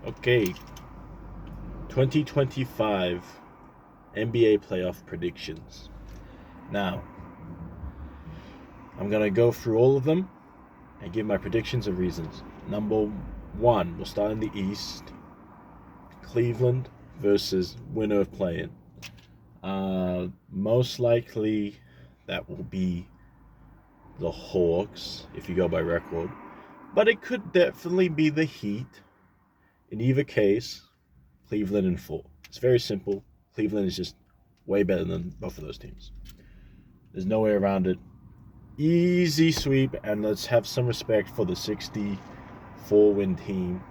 Okay, 2025 NBA playoff predictions. Now, I'm going to go through all of them and give my predictions and reasons. Number one, we'll start in the East. Cleveland versus winner of play-in. Most likely that will be the Hawks, if you go by record. But it could definitely be the Heat. In either case, Cleveland in 4. It's very simple. Cleveland is just way better than both of those teams. There's no way around it. Easy sweep, and let's have some respect for the 64-win team.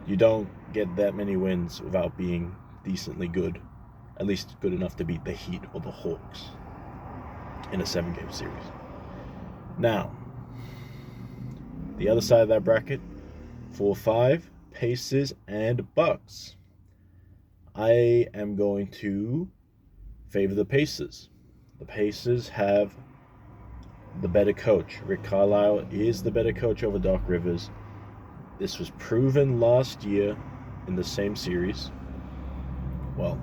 You don't get that many wins without being decently good, at least good enough to beat the Heat or the Hawks in a 7-game series. Now, the other side of that bracket, 4-5, Pacers and Bucks. I am going to favor the Pacers. The Pacers have the better coach. Rick Carlisle is the better coach over Doc Rivers. This was proven last year in the same series. Well,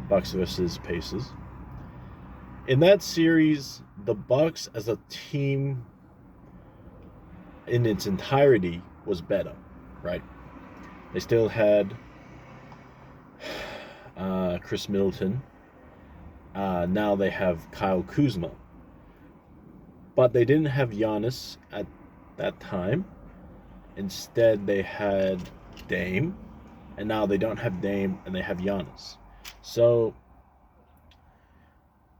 Bucks versus Pacers. In that series, the Bucks as a team in its entirety was better, right? They still had Chris Middleton. Now they have Kyle Kuzma. But they didn't have Giannis at that time. Instead, they had Dame. And now they don't have Dame and they have Giannis. So,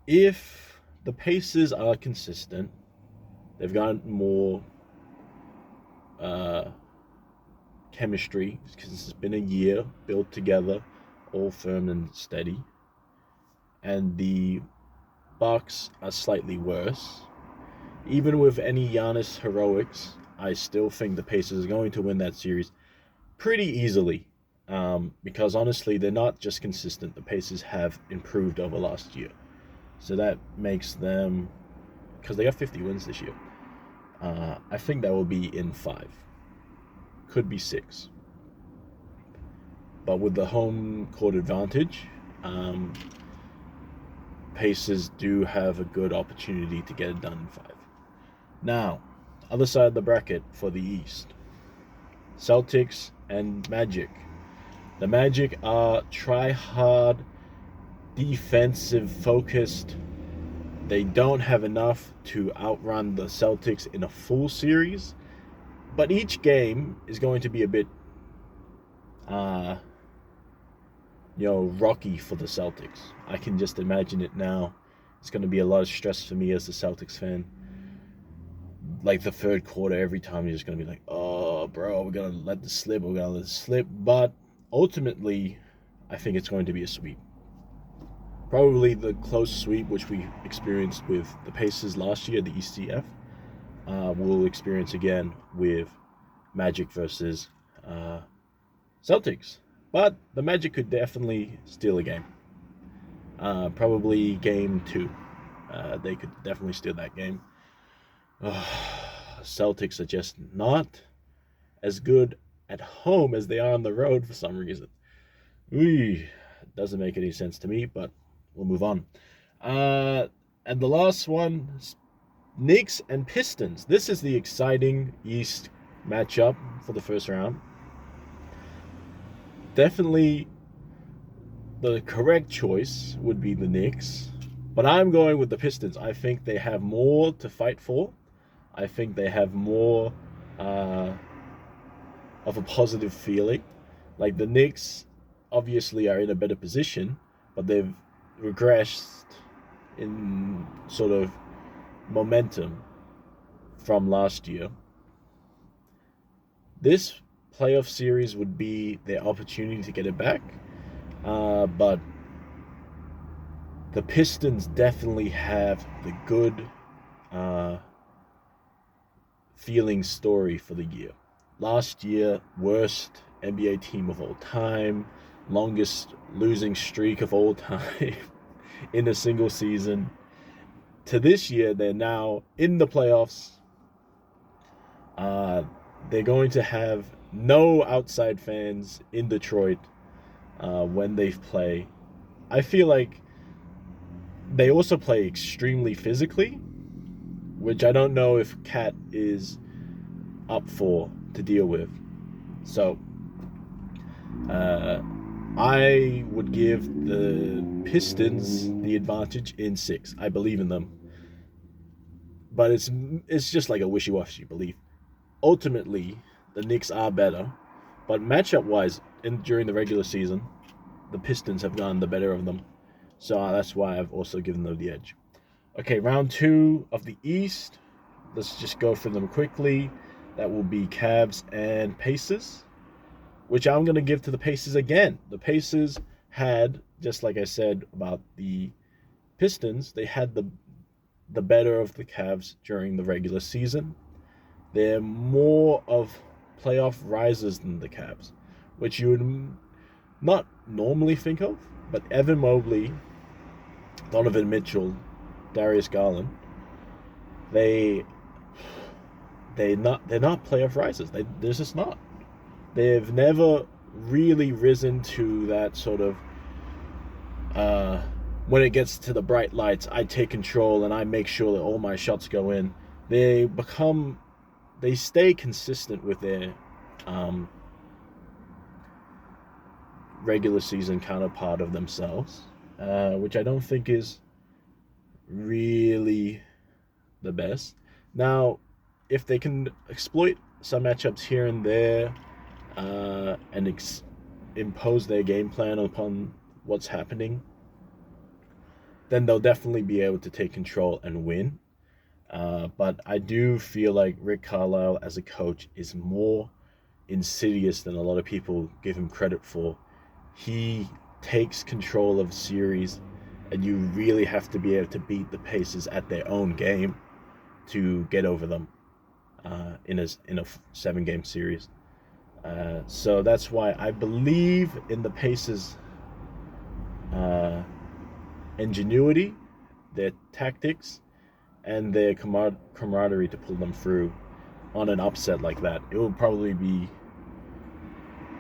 if the Pacers are consistent, they've got more chemistry because it's been a year built together, all firm and steady. And the Bucks are slightly worse. Even with any Giannis heroics, I still think the Pacers are going to win that series pretty easily. Because honestly, they're not just consistent. The Pacers have improved over last year. So that makes them, because they have 50 wins this year, I think that will be in 5. Could be 6. But with the home court advantage, Pacers do have a good opportunity to get it done in 5. Now, other side of the bracket for the East. Celtics and Magic. The Magic are try-hard, defensive-focused. They don't have enough to outrun the Celtics in a full series. But each game is going to be a bit, rocky for the Celtics. I can just imagine it now. It's going to be a lot of stress for me as a Celtics fan. Like the third quarter, every time you're just going to be like, oh, bro, we're going to let this slip. We're going to let this slip. But ultimately, I think it's going to be a sweep. Probably the close sweep, which we experienced with the Pacers last year, the ECF, we'll experience again with Magic versus Celtics. But the Magic could definitely steal a game. Probably game 2. They could definitely steal that game. Celtics are just not as good at home as they are on the road for some reason. It doesn't make any sense to me, but we'll move on. And the last one, Knicks and Pistons. This is the exciting East matchup for the first round. Definitely the correct choice would be the Knicks, but I'm going with the Pistons. I think they have more to fight for. I think they have more of a positive feeling. Like the Knicks obviously are in a better position, but they've regressed in sort of momentum from last year. This playoff series would be their opportunity to get it back, but the Pistons definitely have the good feeling story for the year. Last year, worst NBA team of all time, longest losing streak of all time in a single season. To this year, they're now in the playoffs. They're going to have no outside fans in Detroit when they play. I feel like they also play extremely physically, which I don't know if Cat is up for to deal with. So, uh, I would give the Pistons the advantage in 6. I believe in them, but it's just like a wishy-washy belief. Ultimately, the Knicks are better, but matchup-wise, during the regular season, the Pistons have gotten the better of them. So that's why I've also given them the edge. Okay, round 2 of the East. Let's just go through them quickly. That will be Cavs and Pacers, which I'm going to give to the Pacers again. The Pacers had, just like I said about the Pistons, they had the better of the Cavs during the regular season. They're more of playoff risers than the Cavs, which you would not normally think of. But Evan Mobley, Donovan Mitchell, Darius Garland, they they're not playoff risers. They're just not. They've never really risen to that sort of when it gets to the bright lights, I take control and I make sure that all my shots go in. They stay consistent with their regular season counterpart of themselves, which I don't think is really the best. Now, if they can exploit some matchups here and there and impose their game plan upon what's happening, then they'll definitely be able to take control and win. But I do feel like Rick Carlisle as a coach is more insidious than a lot of people give him credit for. He takes control of a series, and you really have to be able to beat the Pacers at their own game to get over them in a 7-game series. So that's why I believe in the Pacers' ingenuity, their tactics, and their camaraderie to pull them through on an upset like that. It will probably be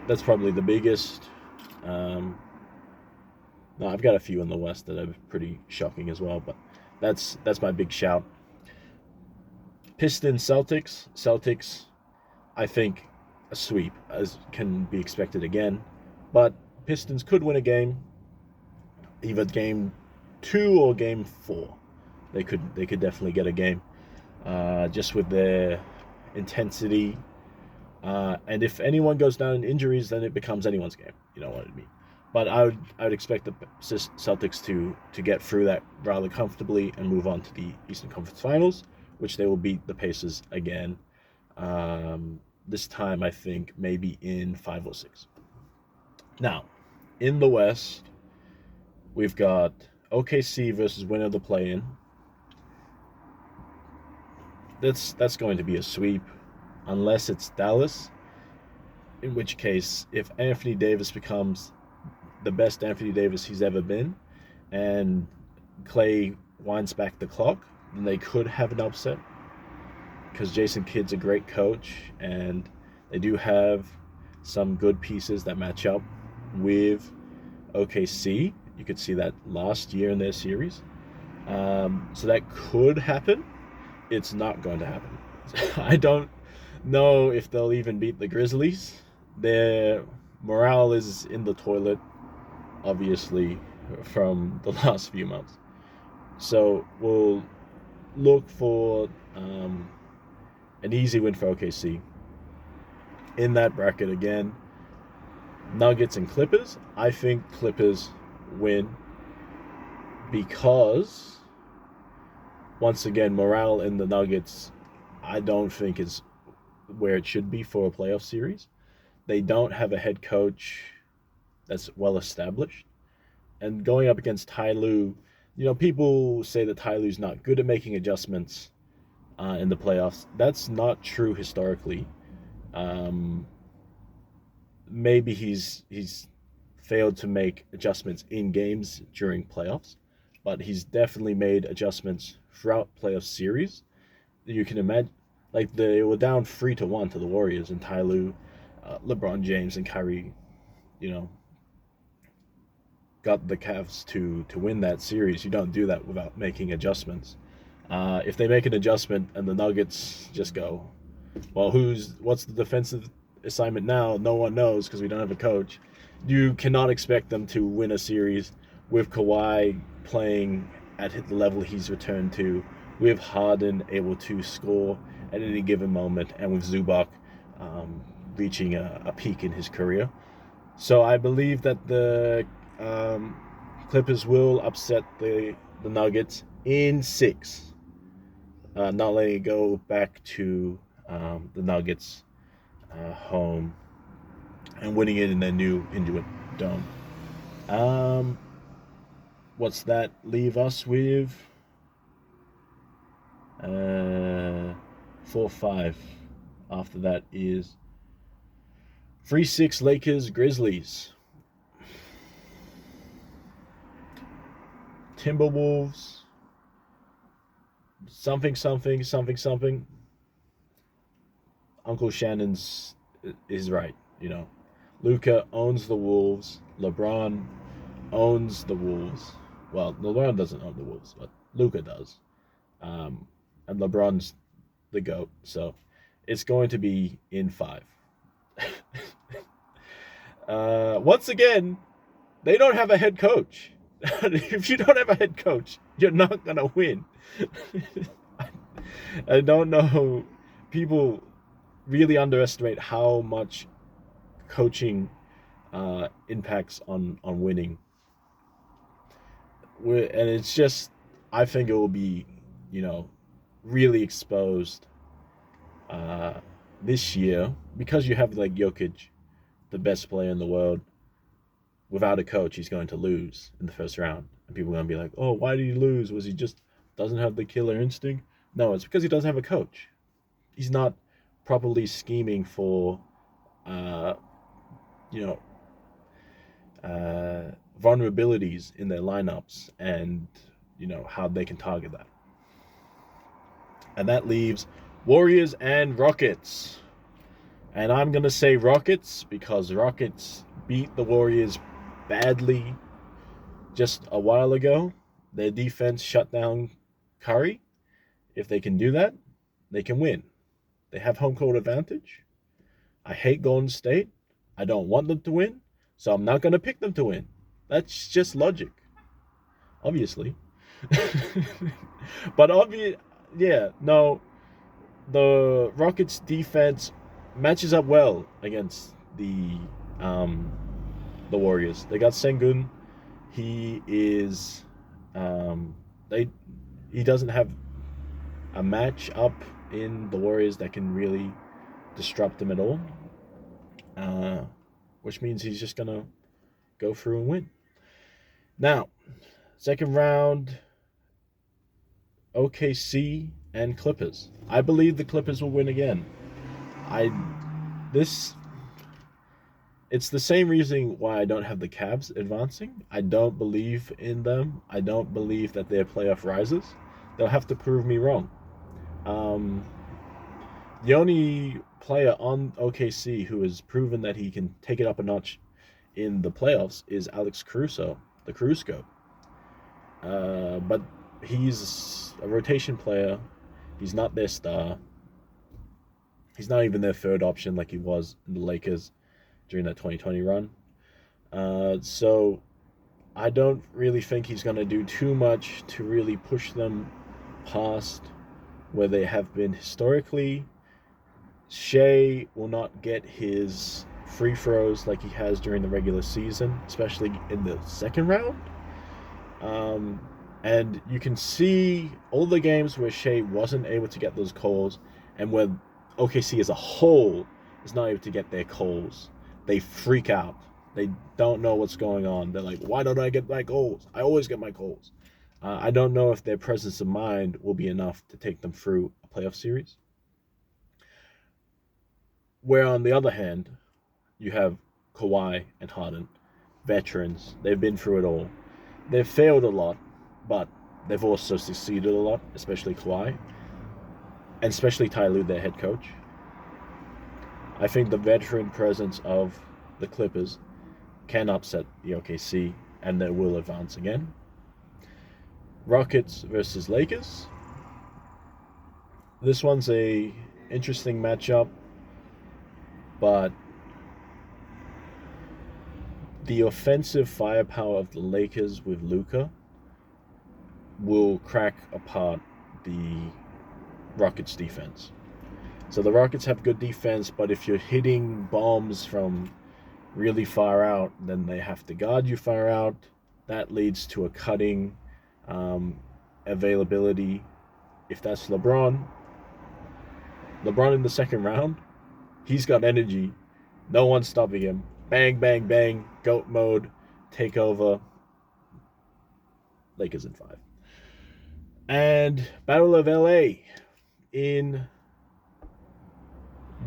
that's probably the biggest. No, I've got a few in the West that are pretty shocking as well, but that's my big shout. Pistons Celtics. Celtics, I think a sweep as can be expected again, but Pistons could win a game, either game 2 or game 4. They could definitely get a game, just with their intensity. And if anyone goes down in injuries, then it becomes anyone's game. You know what I mean? But I would expect the Celtics to get through that rather comfortably and move on to the Eastern Conference Finals, which they will beat the Pacers again. This time, I think maybe in 5 or 6. Now, in the West, we've got OKC versus winner of the play-in. That's going to be a sweep, unless it's Dallas. In which case, if Anthony Davis becomes the best Anthony Davis he's ever been, and Clay winds back the clock, then they could have an upset. Because Jason Kidd's a great coach, and they do have some good pieces that match up with OKC. You could see that last year in their series. So that could happen. It's not going to happen. I don't know if they'll even beat the Grizzlies. Their morale is in the toilet, obviously, from the last few months. So we'll look for an easy win for OKC. In that bracket again, Nuggets and Clippers. I think Clippers win because, once again, morale in the Nuggets, I don't think is where it should be for a playoff series. They don't have a head coach that's well established. And going up against Ty Lue, people say that Ty Lue's not good at making adjustments in the playoffs. That's not true historically. Maybe he's failed to make adjustments in games during playoffs, but he's definitely made adjustments throughout playoff series. You can imagine, like they were down 3-1 to the Warriors, and Ty Lue LeBron James and Kyrie, you know, got the Cavs to win that series. You don't do that without making adjustments. If they make an adjustment and the Nuggets just go, well, what's the defensive assignment now? No one knows because we don't have a coach. You cannot expect them to win a series with Kawhi playing at the level he's returned to, with Harden able to score at any given moment, and with Zubac reaching a peak in his career. So I believe that the Clippers will upset the Nuggets in 6, not letting it go back to the Nuggets home and winning it in their new Intuit Dome. What's that leave us with? 4-5. After that is 3-6 Lakers Grizzlies. Timberwolves. Something. Uncle Shannon's is right, you know. Luka owns the Wolves. LeBron owns the Wolves. Well, LeBron doesn't own the Wolves, but Luka does. And LeBron's the GOAT, so it's going to be in 5. Once again, they don't have a head coach. If you don't have a head coach, you're not going to win. I don't know. People really underestimate how much coaching impacts on winning. And it's just, I think it will be, really exposed this year, because you have like Jokic, the best player in the world. Without a coach, he's going to lose in the first round. And people are going to be like, oh, why did he lose? Was he just doesn't have the killer instinct? No, it's because he doesn't have a coach. He's not properly scheming for, vulnerabilities in their lineups and, how they can target that. And that leaves Warriors and Rockets. And I'm going to say Rockets because Rockets beat the Warriors badly just a while ago. Their defense shut down Curry. If they can do that, they can win. They have home court advantage. I hate Golden State. I don't want them to win, so I'm not going to pick them to win. That's just logic. Obviously. But the Rockets defense matches up well against the Warriors. They got Sengun. He is he doesn't have a match up in the Warriors that can really disrupt them at all. Which means he's just gonna go through and win. Now, second round, OKC and Clippers. I believe the Clippers will win again. It's the same reason why I don't have the Cavs advancing. I don't believe in them. I don't believe that they're playoff risers. They'll have to prove me wrong. The only player on OKC who has proven that he can take it up a notch in the playoffs is Alex Caruso, the Caruso. But he's a rotation player. He's not their star. He's not even their third option like he was in the Lakers during that 2020 run. So I don't really think he's going to do too much to really push them past where they have been historically. Shea will not get his free throws like he has during the regular season, especially in the second round. And you can see all the games where Shea wasn't able to get those calls, and where OKC as a whole is not able to get their calls. They freak out. They don't know what's going on. They're like, why don't I get my calls? I always get my calls. I don't know if their presence of mind will be enough to take them through a playoff series. Where on the other hand, you have Kawhi and Harden, veterans. They've been through it all. They've failed a lot, but they've also succeeded a lot, especially Kawhi, and especially Ty Lue, their head coach. I think the veteran presence of the Clippers can upset the OKC, and they will advance again. Rockets versus Lakers. This one's a interesting matchup, but the offensive firepower of the Lakers with Luka will crack apart the Rockets defense. So the Rockets have good defense, but if you're hitting bombs from really far out, then they have to guard you far out. That leads to a cutting availability. If that's LeBron in the second round, he's got energy. No one's stopping him. Bang, bang, bang. GOAT mode. Take over. Lakers in 5. And Battle of LA in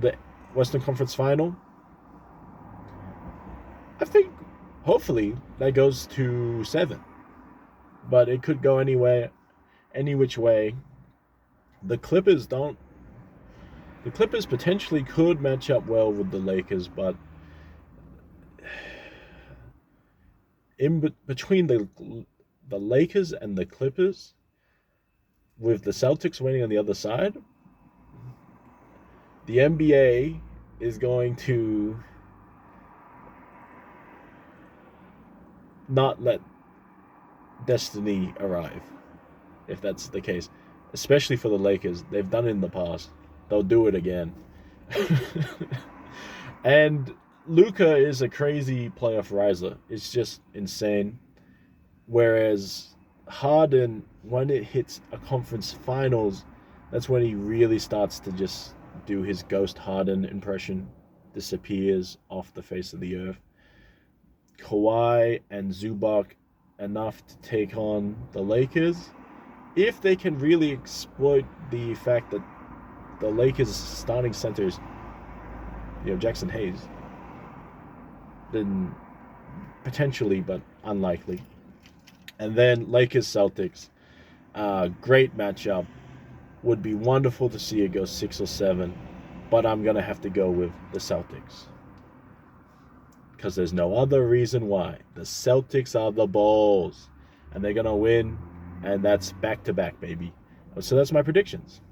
the Western Conference Final. I think, hopefully, that goes to 7. But it could go any which way. The Clippers potentially could match up well with the Lakers, but in between the Lakers and the Clippers, with the Celtics winning on the other side, the NBA is going to not let destiny arrive, if that's the case. Especially for the Lakers. They've done it in the past. They'll do it again. And Luka is a crazy playoff riser. It's just insane. Whereas Harden, when it hits a conference finals, that's when he really starts to just do his Ghost Harden impression. Disappears off the face of the earth. Kawhi and Zubac enough to take on the Lakers. If they can really exploit the fact that the Lakers' starting center is, Jackson Hayes, then potentially, but unlikely. And then Lakers Celtics, great matchup. Would be wonderful to see it go 6 or 7, but I'm gonna have to go with the Celtics because there's no other reason why. The Celtics are the Bulls, and they're gonna win, and that's back to back, baby. So that's my predictions.